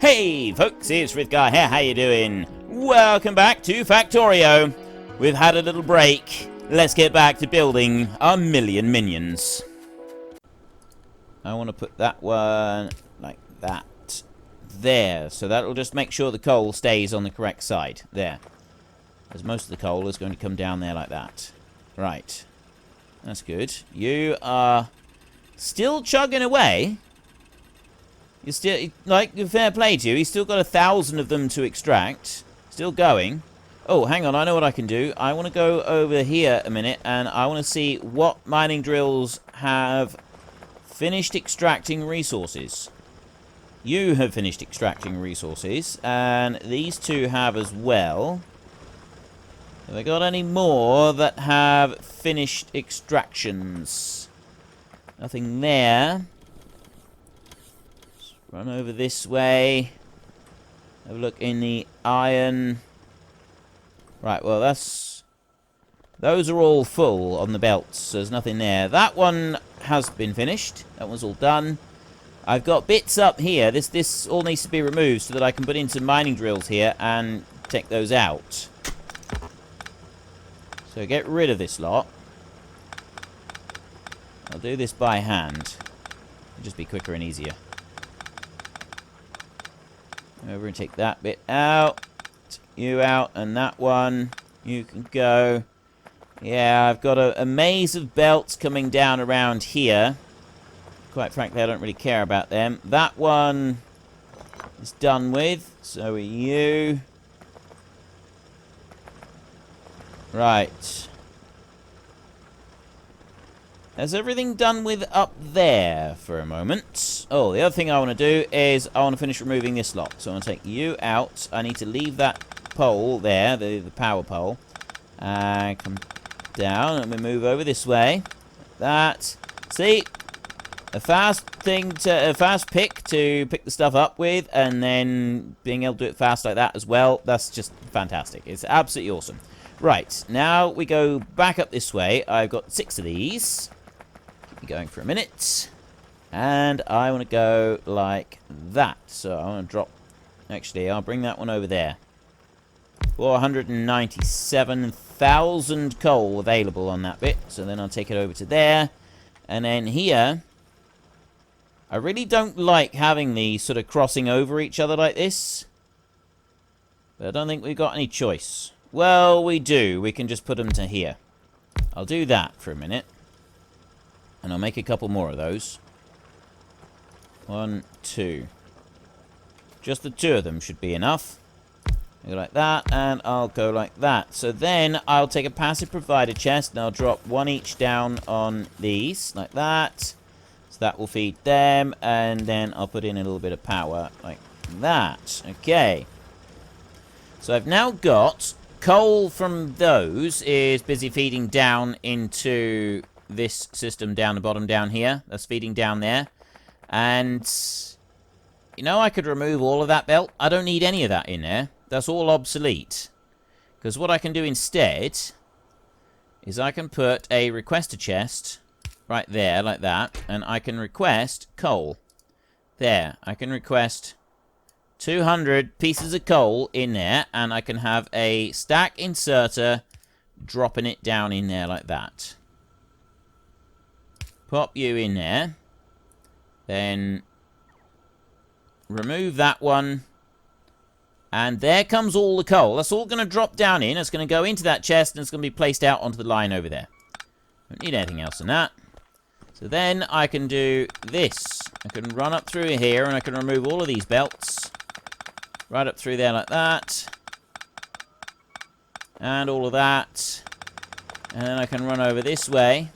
Hey folks, it's Frithgar here, how you doing? Welcome back to Factorio. We've had a little break. Let's get back to building our million minions. I want to put that one like that. There, so that'll just make sure the coal stays on the correct side. There. As most of the coal is going to come down there like that. Right. That's good. You are still chugging away. You're still, like, fair play to you. He's still got 1,000 of them to extract. Still going. Oh, hang on. I know what I can do. I want to go over here a minute, and I want to see what mining drills have finished extracting resources. You have finished extracting resources, and these two have as well. Have they got any more that have finished extractions? Nothing there. Run over this way. Have a look in the iron. Right, well, that's... Those are all full on the belts. So there's nothing there. That one has been finished. That one's all done. I've got bits up here. This all needs to be removed so that I can put in some mining drills here and take those out. So get rid of this lot. I'll do this by hand. It'll just be quicker and easier. Over and take that bit out. You out, and that one. You can go. Yeah, I've got a maze of belts coming down around here. Quite frankly, I don't really care about them. That one is done with. So are you. Right. Is everything done with up there for a moment? Oh, the other thing I want to do is I want to finish removing this lot. So I'm going to take you out. I need to leave that pole there, the power pole. Come down and we move over this way. Like that. See? A fast pick to pick the stuff up with, and then being able to do it fast like that as well. That's just fantastic. It's absolutely awesome. Right, now we go back up this way. I've got 6 of these. Going for a minute, and I want to go like that. So I want to drop, actually I'll bring that one over there. 497,000 coal available on that bit, so then I'll take it over to there. And then here, I really don't like having these sort of crossing over each other like this, but I don't think we've got any choice. Well, we do. We can just put them to here. I'll do that for a minute. And I'll make a couple more of those. 1, 2. Just the 2 of them should be enough. Go like that, and I'll go like that. So then I'll take a passive provider chest, and I'll drop 1 each down on these, like that. So that will feed them, and then I'll put in a little bit of power, like that. Okay. So I've now got coal from those is busy feeding down into this system down the bottom down here. That's feeding down there. And, you know, I could remove all of that belt. I don't need any of that in there. That's all obsolete. Because what I can do instead is I can put a requester chest right there, like that. And I can request coal. There. I can request 200 pieces of coal in there. And I can have a stack inserter dropping it down in there like that. Pop you in there. Then remove that one. And there comes all the coal. That's all going to drop down in. It's going to go into that chest, and it's going to be placed out onto the line over there. Don't need anything else than that. So then I can do this. I can run up through here, and I can remove all of these belts. Right up through there like that. And all of that. And then I can run over this way.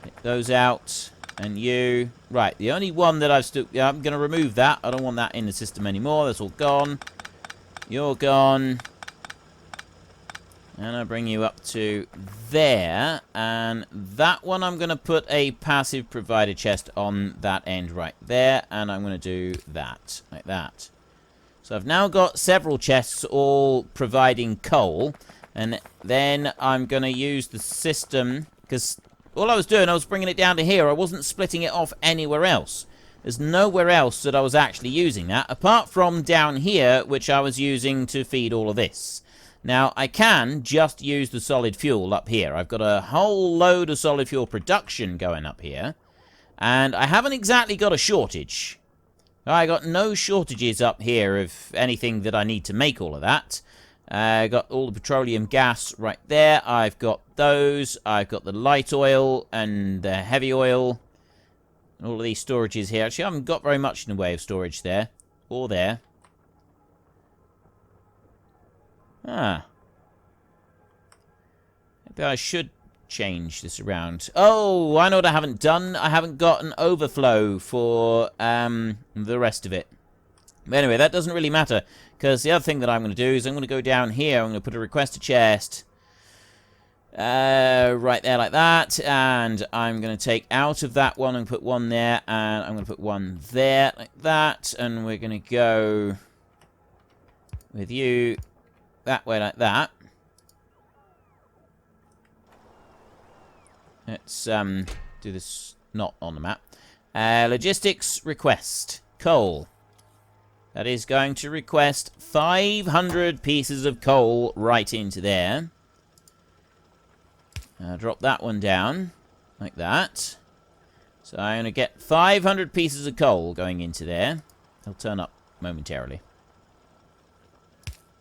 Get those out. And you. Right, the only one that I've still... Yeah, I'm going to remove that. I don't want that in the system anymore. That's all gone. You're gone. And I bring you up to there. And that one I'm going to put a passive provider chest on that end right there. And I'm going to do that. Like that. So I've now got several chests all providing coal. And then I'm going to use the system... Because all I was doing, I was bringing it down to here. I wasn't splitting it off anywhere else. There's nowhere else that I was actually using that, apart from down here, which I was using to feed all of this. Now, I can just use the solid fuel up here. I've got a whole load of solid fuel production going up here, and I haven't exactly got a shortage. I got no shortages up here of anything that I need to make all of that. I got all the petroleum gas right there. I've got those. I've got the light oil and the heavy oil. All of these storages here. Actually, I haven't got very much in the way of storage there. Or there. Ah. Maybe I should change this around. Oh, I know what I haven't done. I haven't got an overflow for the rest of it. But anyway, that doesn't really matter. Because the other thing that I'm going to do is I'm going to go down here. I'm going to put a request to chest. Right there like that, and I'm going to take out of that one and put one there, and I'm going to put one there like that, and we're going to go with you that way like that. Let's do this not on the map. Logistics request. Coal. That is going to request 500 pieces of coal right into there. Drop that one down, like that. So I'm going to get 500 pieces of coal going into there. They'll turn up momentarily.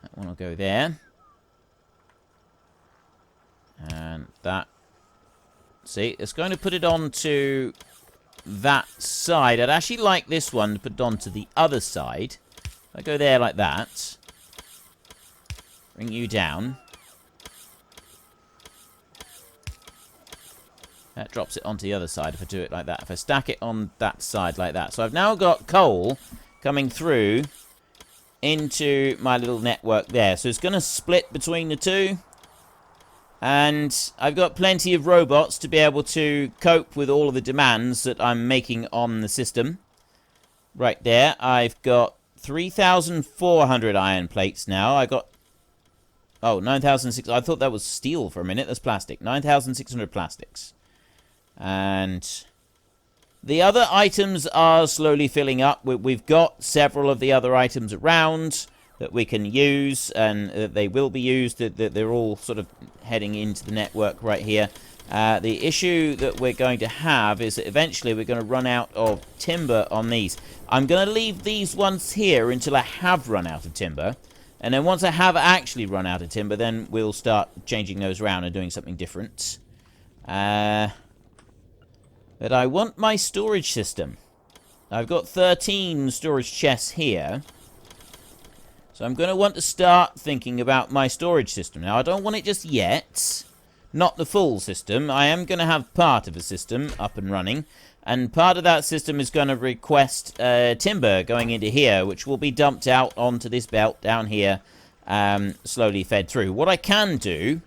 That one will go there. And that. See, it's going to put it onto that side. I'd actually like this one to put it onto the other side. If I go there like that. Bring you down. That drops it onto the other side if I do it like that. If I stack it on that side like that. So I've now got coal coming through into my little network there. So it's going to split between the two. And I've got plenty of robots to be able to cope with all of the demands that I'm making on the system. Right there. I've got 3,400 iron plates now. I got... Oh, 9,600. I thought that was steel for a minute. That's plastic. 9,600 plastics. And the other items are slowly filling up. We've got several of the other items around that we can use, and they will be used. They're all sort of heading into the network right here. The issue that we're going to have is that eventually we're going to run out of timber on these. I'm going to leave these ones here until I have run out of timber. And then once I have actually run out of timber, then we'll start changing those around and doing something different. But I want my storage system. I've got 13 storage chests here. So I'm going to want to start thinking about my storage system. Now, I don't want it just yet. Not the full system. I am going to have part of a system up and running. And part of that system is going to request timber going into here, which will be dumped out onto this belt down here, slowly fed through. What I can do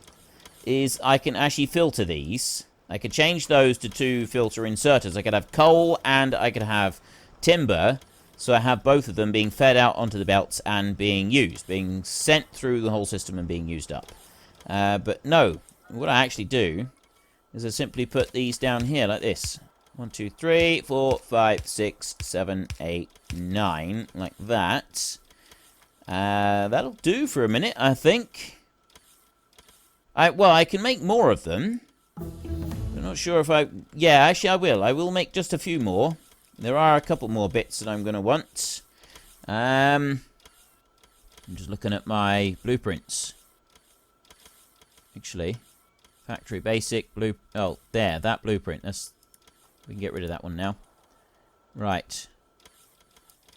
is I can actually filter these. I could change those to 2 filter inserters. I could have coal and I could have timber. So I have both of them being fed out onto the belts and being used. Being sent through the whole system and being used up. But no. What I actually do is I simply put these down here like this. 1, 2, 3, 4, 5, 6, 7, 8, 9. Like that. That'll do for a minute, I think. Well, I can make more of them. I'm not sure if I... Yeah, actually I will. I will make just a few more. There are a couple more bits that I'm going to want. I'm just looking at my blueprints. Actually, factory basic blue... Oh, there, that blueprint. We can get rid of that one now. Right.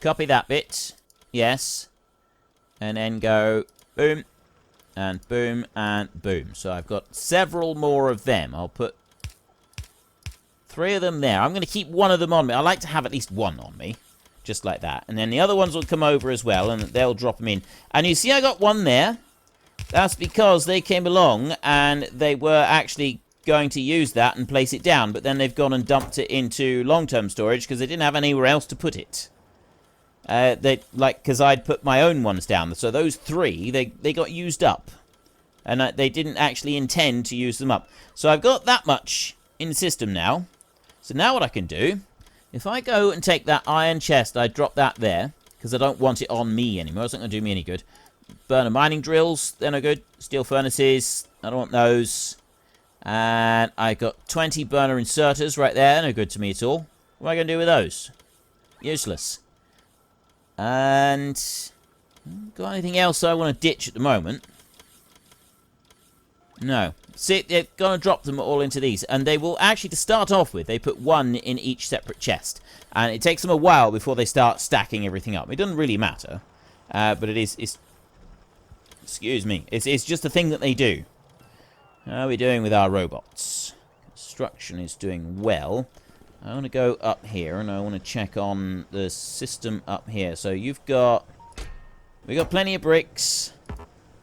Copy that bit. Yes. And then go boom. And boom, and boom. So I've got several more of them. I'll put 3 of them there. I'm going to keep one of them on me. I like to have at least one on me. Just like that. And then the other ones will come over as well, and they'll drop them in. And you see I got one there. That's because they came along, and they were actually going to use that and place it down. But then they've gone and dumped it into long-term storage, because they didn't have anywhere else to put it. Because I'd put my own ones down. So those 3, they got used up. And they didn't actually intend to use them up. So I've got that much in the system now. So now what I can do If I go and take that iron chest, I drop that there, because I don't want it on me anymore. It's not going to do me any good. Burner mining drills, they're no good. Steel furnaces, I don't want those. And I got 20 burner inserters right there, no good to me at all. What am I going to do with those? Useless. And got anything else I want to ditch at the moment? No. See, they're going to drop them all into these. And they will actually, to start off with, they put one in each separate chest. And it takes them a while before they start stacking everything up. It doesn't really matter. But it's excuse me. It's just a thing that they do. How are we doing with our robots? Construction is doing well. I want to go up here, and I want to check on the system up here. So we've got plenty of bricks.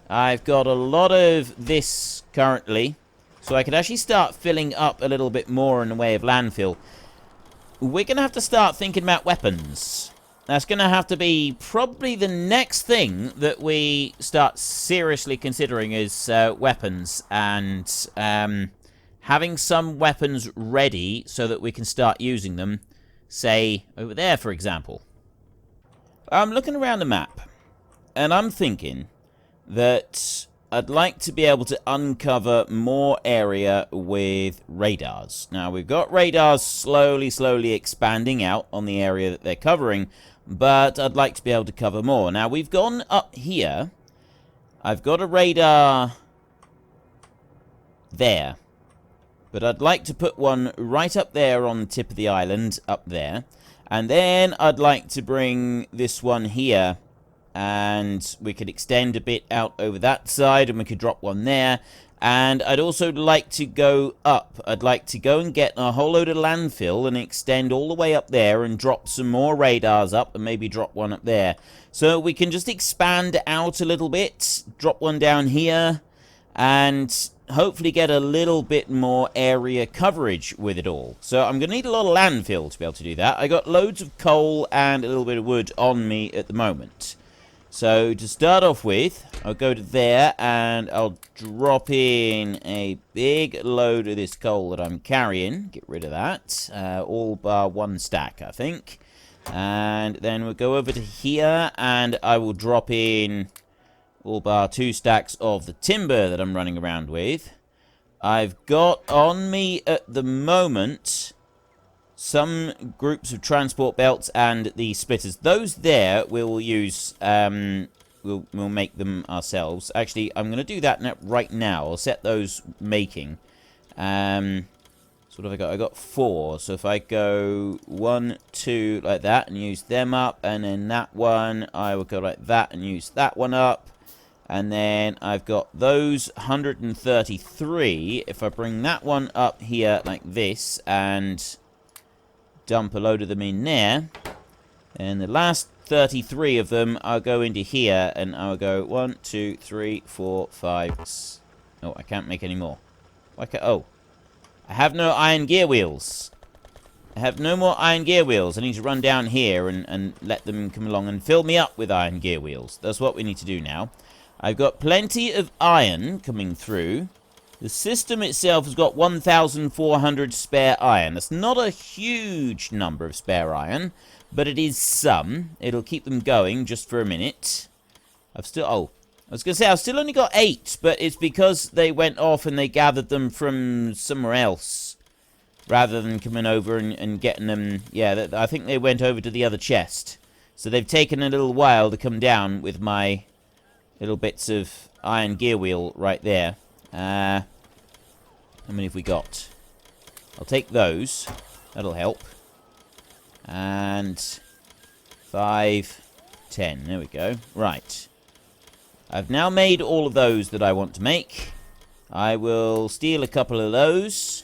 I've got a lot of this currently, so I could actually start filling up a little bit more in the way of landfill. We're going to have to start thinking about weapons. That's going to have to be probably the next thing that we start seriously considering is weapons, and having some weapons ready so that we can start using them, say, over there, for example. I'm looking around the map, and I'm thinking that I'd like to be able to uncover more area with radars. Now, we've got radars slowly expanding out on the area that they're covering, but I'd like to be able to cover more. Now, we've gone up here. I've got a radar there. But I'd like to put one right up there on the tip of the island, up there. And then I'd like to bring this one here. And we could extend a bit out over that side, and we could drop one there. And I'd also like to go up. I'd like to go and get a whole load of landfill and extend all the way up there and drop some more radars up and maybe drop one up there. So we can just expand out a little bit, drop one down here, and hopefully get a little bit more area coverage with it all. So I'm going to need a lot of landfill to be able to do that. I got loads of coal and a little bit of wood on me at the moment. So to start off with, I'll go to there and I'll drop in a big load of this coal that I'm carrying. Get rid of that. All bar one stack, I think. And then we'll go over to here and I will drop in all bar 2 stacks of the timber that I'm running around with. I've got on me at the moment some groups of transport belts and the splitters. Those there we'll use, we'll make them ourselves. Actually, I'm going to do that right now. I'll set those making. So what have I got? I got 4. So if I go 1, 2 like that and use them up, and then that one, I will go like that and use that one up. And then I've got those 133. If I bring that one up here like this and dump a load of them in there, and the last 33 of them, I'll go into here and I'll go 1, 2, 3, 4, 5. Oh, I can't make any more. Oh, I have no iron gear wheels. I have no more iron gear wheels. I need to run down here and let them come along and fill me up with iron gear wheels. That's what we need to do now. I've got plenty of iron coming through. The system itself has got 1,400 spare iron. That's not a huge number of spare iron, but it is some. It'll keep them going just for a minute. I was going to say, I've still only got 8, but it's because they went off and they gathered them from somewhere else, rather than coming over and getting them. Yeah, I think they went over to the other chest. So they've taken a little while to come down with my little bits of iron gear wheel right there. How many have we got? I'll take those. That'll help. And 5, 10. There we go. Right. I've now made all of those that I want to make. I will steal a couple of those.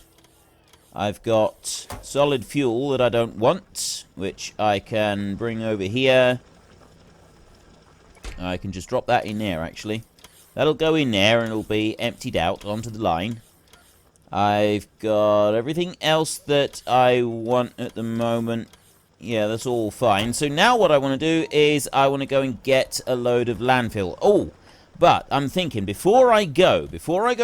I've got solid fuel that I don't want, which I can bring over here. I can just drop that in there, actually. That'll go in there and it'll be emptied out onto the line. I've got everything else that I want at the moment. Yeah, that's all fine. So now what I want to do is I want to go and get a load of landfill. Oh, but I'm thinking before I go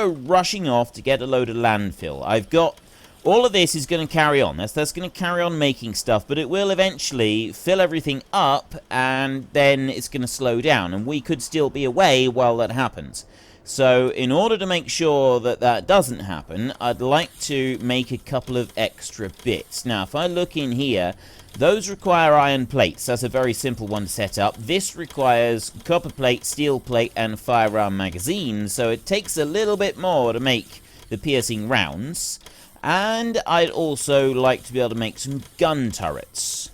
rushing off to get a load of landfill, I've got all of this is going to carry on. That's going to carry on making stuff, but it will eventually fill everything up, and then it's going to slow down, and we could still be away while that happens. So in order to make sure that that doesn't happen, I'd like to make a couple of extra bits. Now, if I look in here, those require iron plates. That's a very simple one to set up. This requires copper plate, steel plate, and firearm magazines, so it takes a little bit more to make the piercing rounds. And I'd also like to be able to make some gun turrets.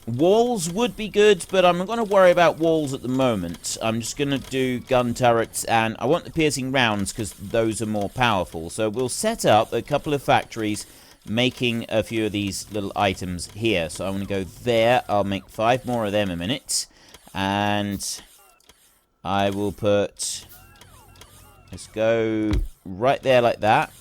Walls would be good, but I'm not going to worry about walls at the moment. I'm just going to do gun turrets, and I want the piercing rounds because those are more powerful. So we'll set up a couple of factories making a few of these little items here. So I'm going to go there. I'll make 5 more of them a minute. And I will put... let's go right there like that.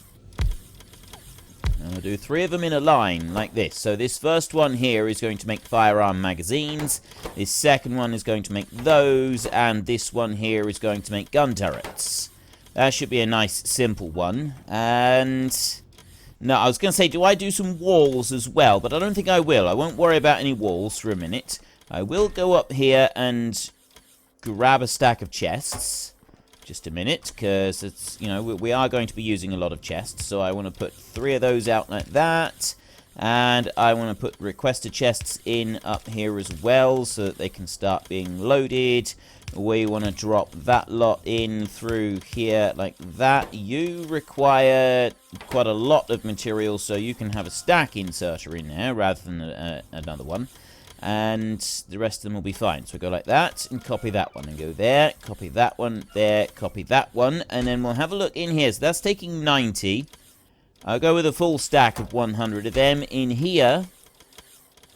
And we'll do 3 of them in a line, like this. So this first one here is going to make firearm magazines. This second one is going to make those. And this one here is going to make gun turrets. That should be a nice, simple one. And... no, I was going to say, do I do some walls as well? But I don't think I will. I won't worry about any walls for a minute. I will go up here and grab a stack of chests. Just a minute, because it's, you know, we are going to be using a lot of chests, so I want to put 3 of those out like that, and I want to put requester chests in up here as well, so that they can start being loaded. We want to drop that lot in through here like that. You require quite a lot of material, so you can have a stack inserter in there rather than another one. And the rest of them will be fine. So we go like that, and copy that one, and go there, copy that one, there, copy that one, and then we'll have a look in here. So that's taking 90. I'll go with a full stack of 100 of them. In here,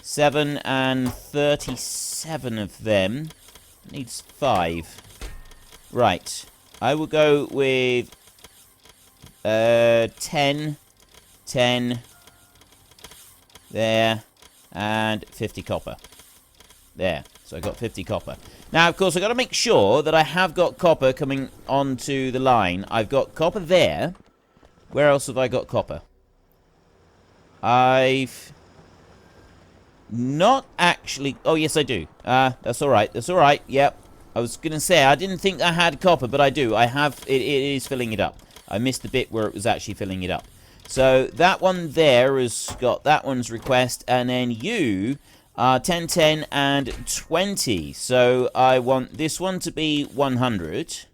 7 and 37 of them. Needs 5. Right. I will go with 10, 10, there, and 50 copper. There. So I got 50 copper. Now, of course, I've got to make sure that I have got copper coming onto the line. I've got copper there. Where else have I got copper? I've not actually... oh, yes, I do. That's all right. That's all right. Yep. I was going to say, I didn't think I had copper, but I do. I have... it is filling it up. I missed the bit where it was actually filling it up. So that one there has got that one's request, and then you are 10, 10, and 20. So I want this one to be 100,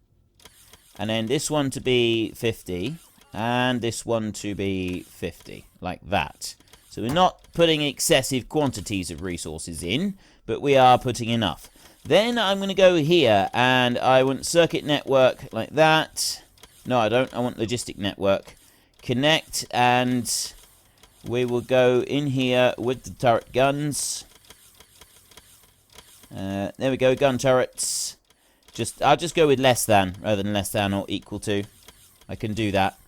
and then this one to be 50, and this one to be 50, like that. So we're not putting excessive quantities of resources in, but we are putting enough. Then I'm going to go here, and I want circuit network like that. No, I don't. I want logistic network. Connect, and we will go in here with the turret guns. There we go, gun turrets. I'll just go with less than rather than less than or equal to. I can do that.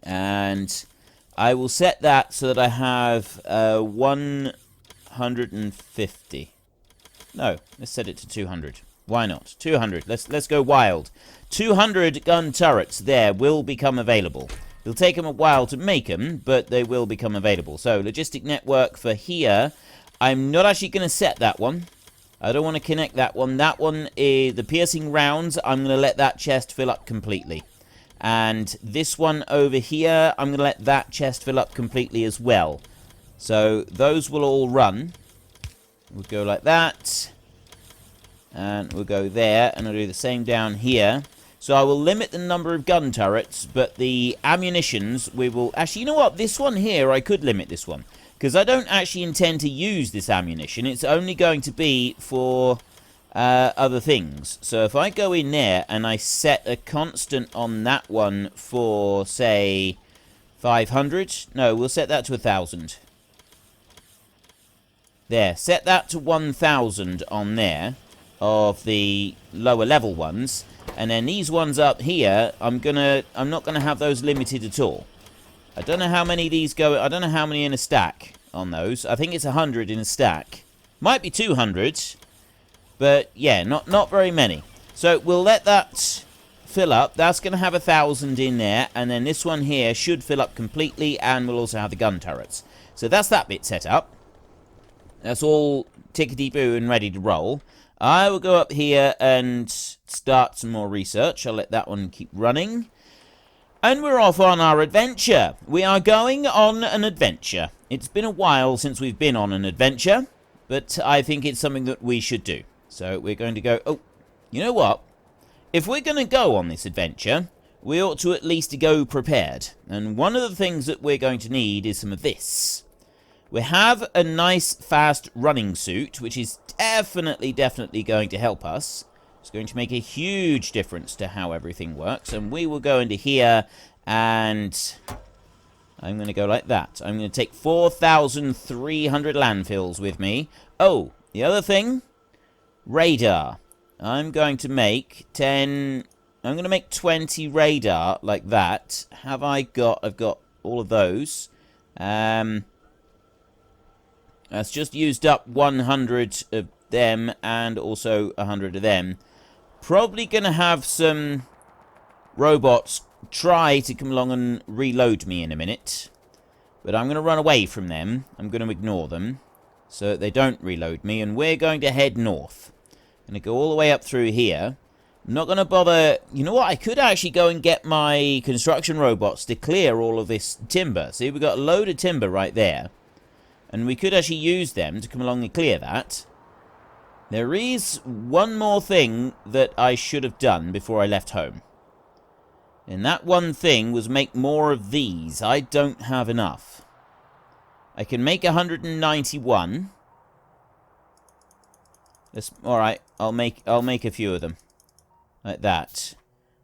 And I will set that so that I have 150. No, let's set it to 200. Why not? 200. Let's go wild. 200 gun turrets there will become available. It'll take them a while to make them, but they will become available. So, logistic network for here. I'm not actually going to set that one. I don't want to connect that one. That one is the piercing rounds. I'm going to let that chest fill up completely. And this one over here, I'm going to let that chest fill up completely as well. So, those will all run. We'll go like that. And we'll go there, and I'll do the same down here. So I will limit the number of gun turrets, but the ammunitions, we will... actually, you know what? This one here, I could limit this one. Because I don't actually intend to use this ammunition. It's only going to be for other things. So if I go in there, and I set a constant on that one for, say, 500. No, we'll set that to 1,000. There, set that to 1,000 on there. Of the lower level ones, and then these ones up here, I'm not gonna have those limited at all. I don't know how many of these go. I don't know how many in a stack on those. I think it's 100 in a stack. Might be 200, but yeah, not very many. So we'll let that fill up. That's going to have 1,000 in there. And then this one here should fill up completely. And we'll also have the gun turrets. So that's that bit set up. That's all tickety-boo and ready to roll. I will go up here and start some more research. I'll let that one keep running. And we're off on our adventure. We are going on an adventure. It's been a while since we've been on an adventure, but I think it's something that we should do. So we're going to go... Oh, you know what? If we're going to go on this adventure, we ought to at least go prepared. And one of the things that we're going to need is some of this. We have a nice, fast running suit, which is definitely going to help us. It's going to make a huge difference to how everything works. And we will go into here, and I'm going to go like that. I'm going to take 4,300 landfills with me. Oh, the other thing, radar. I'm going to make 10... I'm going to make 20 radar like that. Have I got... I've got all of those. That's just used up 100 of them and also 100 of them. Probably going to have some robots try to come along and reload me in a minute. But I'm going to run away from them. I'm going to ignore them so that they don't reload me. And we're going to head north. I'm going to go all the way up through here. I'm not going to bother... You know what? I could actually go and get my construction robots to clear all of this timber. See, we've got a load of timber right there. And we could actually use them to come along and clear that. There is one more thing that I should have done before I left home. And that one thing was make more of these. I don't have enough. I can make 191. Alright, I'll make a few of them. Like that.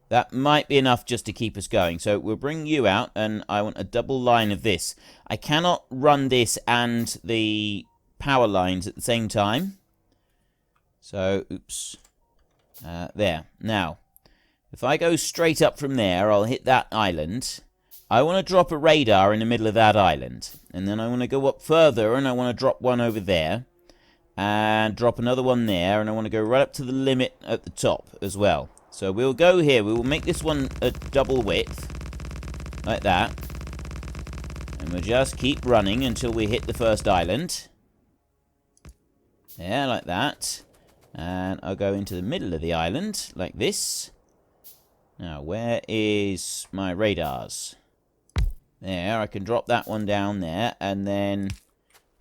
That might be enough just to keep us going. So we'll bring you out, and I want a double line of this. I cannot run this and the power lines at the same time. So, oops. There. Now, if I go straight up from there, I'll hit that island. I want to drop a radar in the middle of that island. And then I want to go up further, and I want to drop one over there. And drop another one there, and I want to go right up to the limit at the top as well. So we'll go here. We will make this one a double width. Like that. And we'll just keep running until we hit the first island. Yeah, like that. And I'll go into the middle of the island, like this. Now, where is my radars? There, I can drop that one down there. And then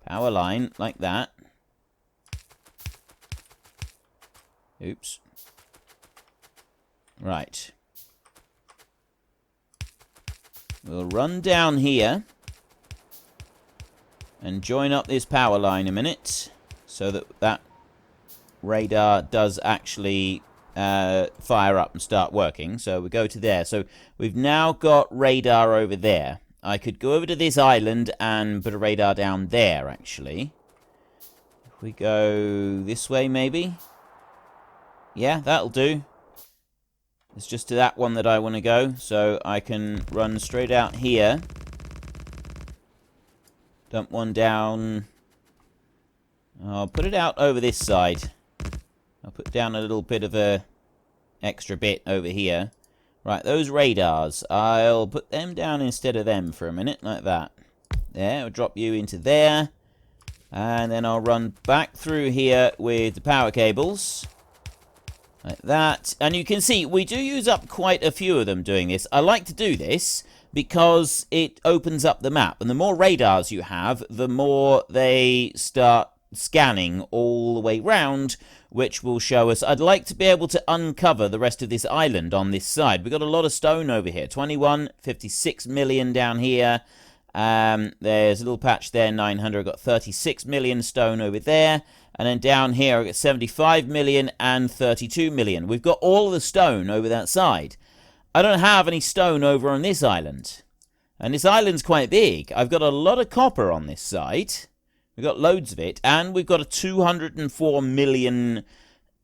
power line, like that. Oops. Right. We'll run down here and join up this power line a minute so that that radar does actually fire up and start working. So we go to there. So we've now got radar over there. I could go over to this island and put a radar down there, actually. If we go this way, maybe? Yeah, that'll do. It's just to that one that I want to go, so I can run straight out here. Dump one down. I'll put it out over this side. I'll put down a little bit of a extra bit over here. Right, those radars. I'll put them down instead of them for a minute, like that. There, I'll drop you into there. And then I'll run back through here with the power cables. Like that. And you can see, we do use up quite a few of them doing this. I like to do this because it opens up the map. And the more radars you have, the more they start scanning all the way round, which will show us... I'd like to be able to uncover the rest of this island on this side. We've got a lot of stone over here. 21, 56 million down here. There's a little patch there, 900. I've got 36 million stone over there. And then down here, I've got 75 million and 32 million. We've got all the stone over that side. I don't have any stone over on this island. And this island's quite big. I've got a lot of copper on this side. We've got loads of it. And we've got a 204 million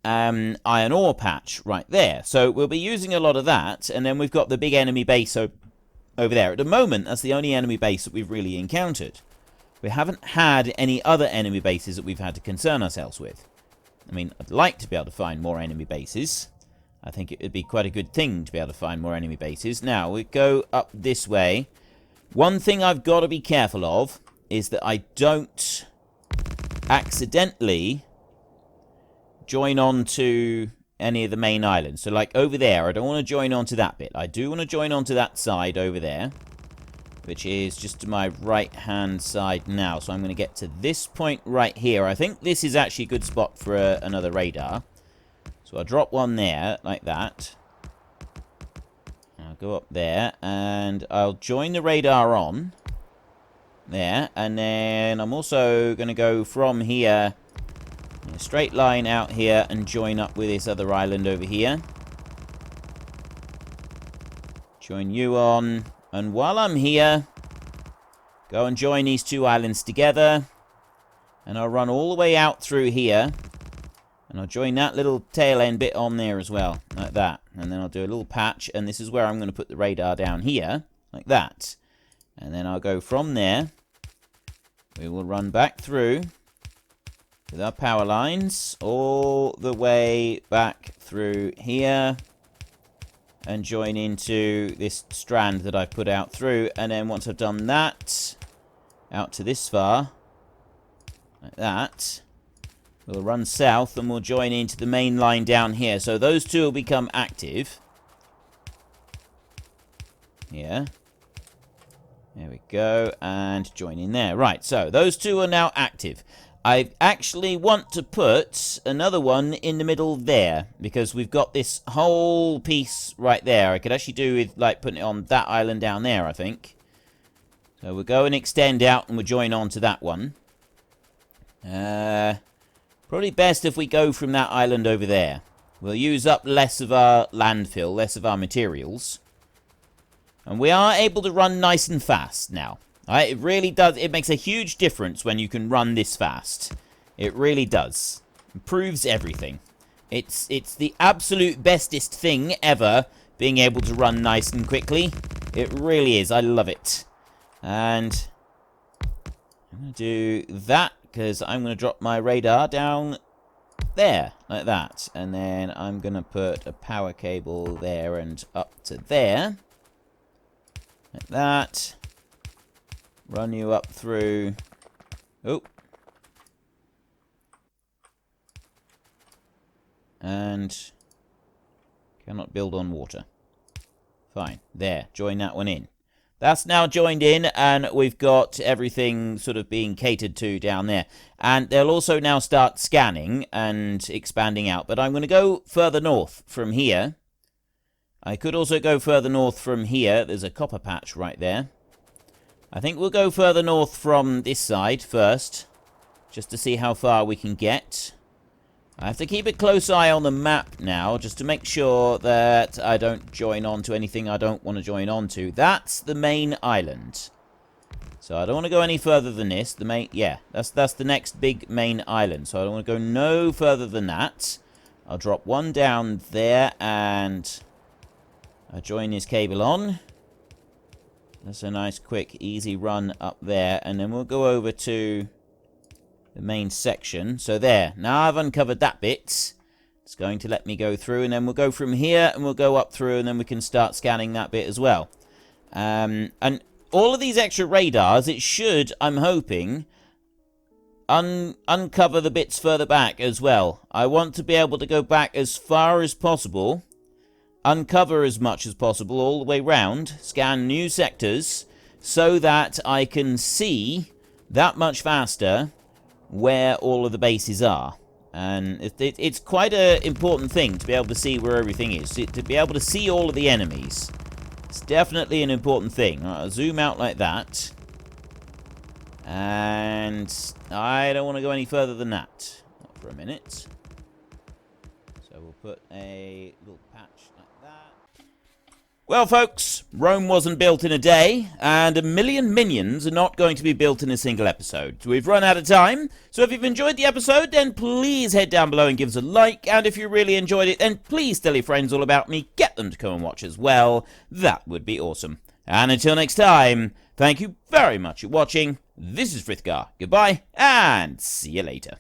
iron ore patch right there. So we'll be using a lot of that. And then we've got the big enemy base over there. At the moment, that's the only enemy base that we've really encountered. We haven't had any other enemy bases that we've had to concern ourselves with. I mean, I'd like to be able to find more enemy bases. I think it would be quite a good thing to be able to find more enemy bases. Now, we go up this way. One thing I've got to be careful of is that I don't accidentally join on to any of the main islands. So, like, over there, I don't want to join on to that bit. I do want to join on to that side over there, which is just to my right-hand side now. So I'm going to get to this point right here. I think this is actually a good spot for another radar. So I'll drop one there, like that. I'll go up there, and I'll join the radar on there. And then I'm also going to go from here in a straight line out here and join up with this other island over here. Join you on. And while I'm here, go and join these two islands together. And I'll run all the way out through here. And I'll join that little tail end bit on there as well, like that. And then I'll do a little patch, and this is where I'm going to put the radar down here, like that. And then I'll go from there. We will run back through with our power lines all the way back through here. And join into this strand that I've put out through. And then once I've done that, out to this far, like that, we'll run south and we'll join into the main line down here. So those two will become active. Here. There we go. And join in there. Right, so those two are now active. I actually want to put another one in the middle there, because we've got this whole piece right there. I could actually do with, like, putting it on that island down there, I think. So we'll go and extend out and we'll join on to that one. Probably best if we go from that island over there. We'll use up less of our landfill, less of our materials. And we are able to run nice and fast now. It really does. It makes a huge difference when you can run this fast. It really does. Improves everything. It's the absolute bestest thing ever, being able to run nice and quickly. It really is. I love it. And I'm going to do that, because I'm going to drop my radar down there, like that. And then I'm going to put a power cable there and up to there. Like that. Run you up through. Oh. And cannot build on water. Fine. There. Join that one in. That's now joined in, and we've got everything sort of being catered to down there. And they'll also now start scanning and expanding out. But I'm going to go further north from here. I could also go further north from here. There's a copper patch right there. I think we'll go further north from this side first, just to see how far we can get. I have to keep a close eye on the map now, just to make sure that I don't join on to anything I don't want to join on to. That's the main island. So I don't want to go any further than this. The main, yeah, that's the next big main island. So I don't want to go no further than that. I'll drop one down there, and I'll join this cable on. That's a nice, quick, easy run up there. And then we'll go over to the main section. So there. Now I've uncovered that bit. It's going to let me go through. And then we'll go from here and we'll go up through. And then we can start scanning that bit as well. And all of these extra radars, it should, I'm hoping, uncover the bits further back as well. I want to be able to go back as far as possible. Uncover as much as possible all the way round, scan new sectors, so that I can see that much faster where all of the bases are. And it's quite an important thing to be able to see where everything is, to be able to see all of the enemies. It's definitely an important thing. I'll zoom out like that. And I don't want to go any further than that. Not for a minute. So we'll put a little patch like that. Well, folks, Rome wasn't built in a day, and 1 million minions are not going to be built in a single episode. We've run out of time, so if you've enjoyed the episode, then please head down below and give us a like, and if you really enjoyed it, then please tell your friends all about me, get them to come and watch as well. That would be awesome. And until next time, thank you very much for watching. This is Frithgar. Goodbye, and see you later.